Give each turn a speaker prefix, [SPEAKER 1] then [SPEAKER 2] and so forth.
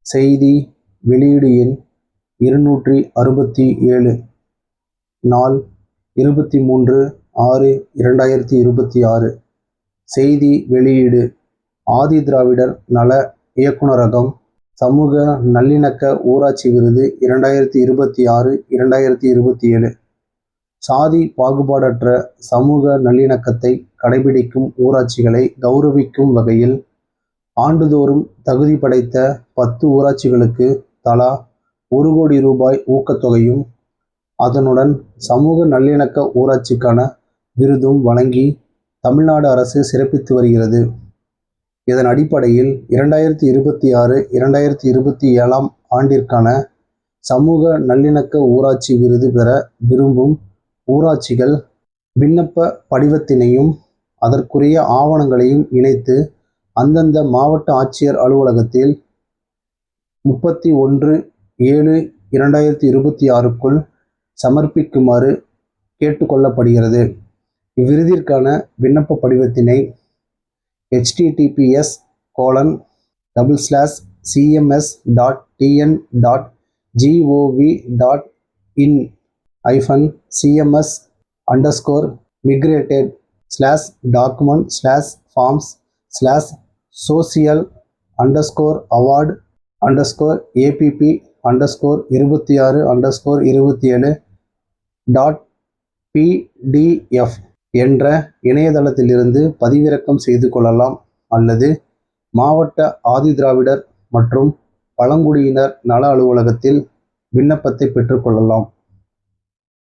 [SPEAKER 1] செய்தி வெளியீடு எண் 267, நாள் 23/6/2026. செய்தி வெளியீடு ஆதிதிராவிடர் நல இயக்குனரகம் சமூக நல்லிணக்க ஊராட்சி விருது 2026-2027. சாதி பாகுபாடற்ற சமூக நல்லிணக்கத்தை கடைபிடிக்கும் ஊராட்சிகளை கௌரவிக்கும் வகையில் ஆண்டுதோறும் தகுதி படைத்த 10 ஊராட்சிகளுக்கு தலா 1 கோடி ரூபாய் ஊக்கத்தொகையும் அதனுடன் சமூக நல்லிணக்க ஊராட்சிக்கான விருதும் வழங்கி தமிழ்நாடு அரசு சிறப்பித்து வருகிறது. இதன் அடிப்படையில் 2026-2027 ஆண்டிற்கான சமூக நல்லிணக்க ஊராட்சி விருது பெற விரும்பும் ஊராட்சிகள் விண்ணப்ப படிவத்தினையும் அதற்குரிய ஆவணங்களையும் இணைத்து அந்தந்த மாவட்ட ஆட்சியர் அலுவலகத்தில் 31/7/2026க்குள் சமர்ப்பிக்குமாறு கேட்டுக்கொள்ளப்படுகிறது. இவ்விருதிற்கான விண்ணப்ப படிவத்தினை https://cms.tn.gov.in/social_award_app_social_26 என்ற இணையதளத்திலிருந்து பதிவிறக்கம் செய்து கொள்ளலாம் அல்லது மாவட்ட ஆதிதிராவிடர் மற்றும் பழங்குடியினர் நல அலுவலகத்தில் விண்ணப்பத்தை பெற்றுக்கொள்ளலாம்.